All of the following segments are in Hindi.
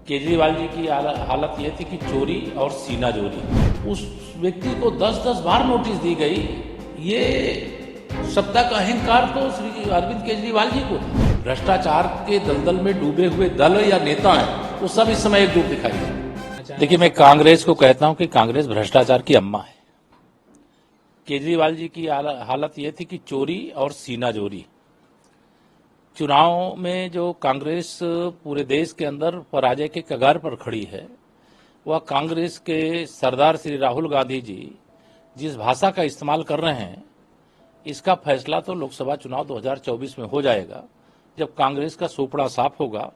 केजरीवाल जी की हालत ये थी कि चोरी और सीना जोरी। उस व्यक्ति को 10-10 बार नोटिस दी गई। ये सत्ता का अहंकार तो श्री अरविंद केजरीवाल जी को था। भ्रष्टाचार के दलदल में डूबे हुए दल या नेता हैं, वो सब इस समय एकजुट दिखाई दे रहे। देखिए, मैं कांग्रेस को कहता हूं कि कांग्रेस भ्रष्टाचार की अम्मा है। केजरीवाल जी की हालत ये थी कि चोरी और सीना जोरी। चुनाव में जो कांग्रेस पूरे देश के अंदर पराजय के कगार पर खड़ी है, वह कांग्रेस के सरदार श्री राहुल गांधी जी जिस भाषा का इस्तेमाल कर रहे हैं, इसका फैसला तो लोकसभा चुनाव 2024 में हो जाएगा, जब कांग्रेस का सोपड़ा साफ होगा,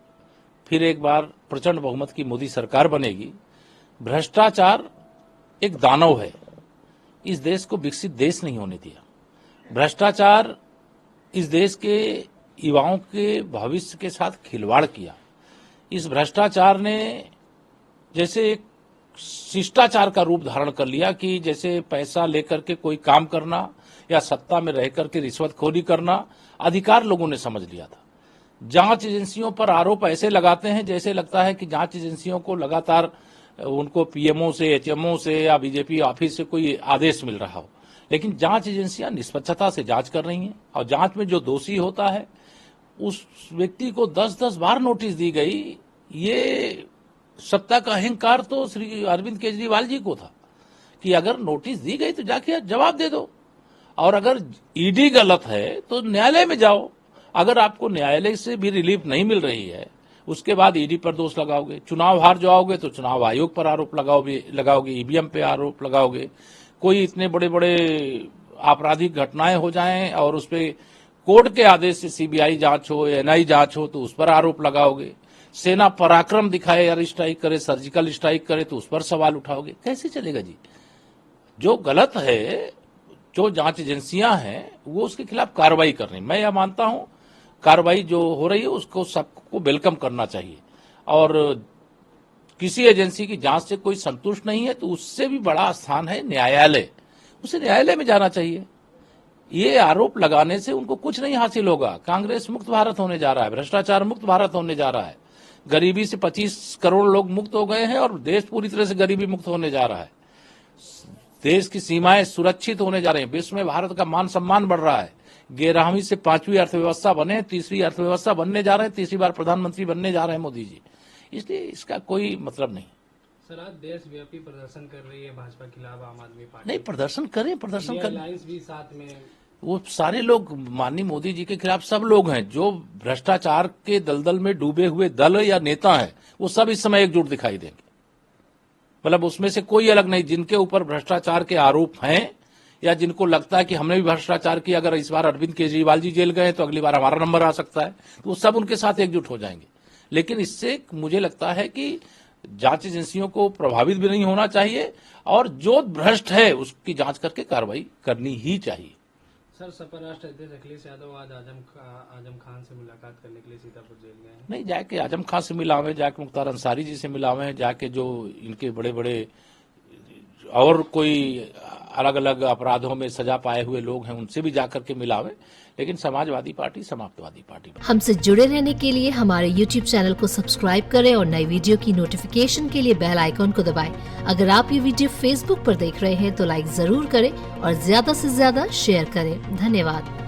फिर एक बार प्रचंड बहुमत की मोदी सरकार बनेगी। भ्रष्टाचार एक दानव है, इस देश को विकसित देश नहीं होने दिया। भ्रष्टाचार इस देश के युवाओं के भविष्य के साथ खिलवाड़ किया। इस भ्रष्टाचार ने जैसे एक शिष्टाचार का रूप धारण कर लिया कि जैसे पैसा लेकर के कोई काम करना या सत्ता में रह करके रिश्वतखोरी करना अधिकार लोगों ने समझ लिया था। जांच एजेंसियों पर आरोप ऐसे लगाते हैं जैसे लगता है कि जांच एजेंसियों को लगातार उनको पीएमओ से, एचएमओ से या बीजेपी ऑफिस से कोई आदेश मिल रहा हो, लेकिन जांच एजेंसियां निष्पक्षता से जांच कर रही हैं और जांच में जो दोषी होता है उस व्यक्ति को 10-10 बार नोटिस दी गई। ये सत्ता का अहंकार तो श्री अरविंद केजरीवाल जी को था कि अगर नोटिस दी गई तो जाके जवाब दे दो, और अगर ईडी गलत है तो न्यायालय में जाओ। अगर आपको न्यायालय से भी रिलीफ नहीं मिल रही है, उसके बाद ईडी पर दोष लगाओगे, चुनाव हार जाओगे तो चुनाव आयोग पर आरोप लगाओगे, ईवीएम पे आरोप लगाओगे। कोई इतने बड़े बड़े आपराधिक घटनाएं हो जाएं और उस पर कोर्ट के आदेश से सीबीआई जांच हो, एनआई जांच हो, तो उस पर आरोप लगाओगे। सेना पराक्रम दिखाए, एयर स्ट्राइक करे, सर्जिकल स्ट्राइक करे, तो उस पर सवाल उठाओगे। कैसे चलेगा जी? जो गलत है, जो जांच एजेंसियां हैं, वो उसके खिलाफ कार्रवाई कर रही। मैं यह मानता हूं कार्रवाई जो हो रही है उसको सबको वेलकम करना चाहिए, और किसी एजेंसी की जांच से कोई संतुष्ट नहीं है तो उससे भी बड़ा स्थान है न्यायालय, उसे न्यायालय में जाना चाहिए। ये आरोप लगाने से उनको कुछ नहीं हासिल होगा। कांग्रेस मुक्त भारत होने जा रहा है, भ्रष्टाचार मुक्त भारत होने जा रहा है, गरीबी से 25 करोड़ लोग मुक्त हो गए हैं और देश पूरी तरह से गरीबी मुक्त होने जा रहा है। देश की सीमाएं सुरक्षित होने जा रही हैं, विश्व में भारत का मान सम्मान बढ़ रहा है। 11वीं से 5वीं अर्थव्यवस्था बने, 3वीं अर्थव्यवस्था बनने जा रहे हैं, 3री बार प्रधानमंत्री बनने जा रहे हैं मोदी जी। इसलिए इसका कोई मतलब नहीं। सर, आज देशव्यापी प्रदर्शन कर रही है भाजपा के खिलाफ आम आदमी पार्टी। नहीं, प्रदर्शन करें, प्रदर्शन करें। अलायंस भी साथ में, वो सारे लोग माननीय मोदी जी के खिलाफ सब लोग हैं जो भ्रष्टाचार के दलदल में डूबे हुए दल या नेता हैं, वो सब इस समय एकजुट दिखाई देंगे। मतलब उसमें से कोई अलग नहीं। जिनके ऊपर भ्रष्टाचार के आरोप हैं या जिनको लगता है कि हमने भी भ्रष्टाचार किया, अगर इस बार अरविंद केजरीवाल जी जेल गए तो अगली बार हमारा नंबर आ सकता है, तो वो सब उनके साथ एकजुट हो जाएंगे। लेकिन इससे मुझे लगता है कि जांच एजेंसियों को प्रभावित भी नहीं होना चाहिए, और जो भ्रष्ट है उसकी जांच करके कार्रवाई करनी ही चाहिए। सर, सपा राष्ट्र अध्यक्ष अखिलेश यादव आज आजम खान से मुलाकात करने के लिए सीतापुर जेल गए हैं। नहीं, जाके आजम खान से मिलावे, जाके मुख्तार अंसारी जी से मिलावे, जाके जो इनके बड़े बड़े और कोई अलग अलग अपराधों में सजा पाए हुए लोग हैं उनसे भी जाकर के मिलावे। लेकिन समाजवादी पार्टी समाप्तवादी पार्टी। हमसे जुड़े रहने के लिए हमारे YouTube चैनल को सब्सक्राइब करें और नई वीडियो की नोटिफिकेशन के लिए बेल आइकॉन को दबाएं। अगर आप ये वीडियो Facebook पर देख रहे हैं तो लाइक जरूर करें और ज्यादा से ज्यादा शेयर करें। धन्यवाद।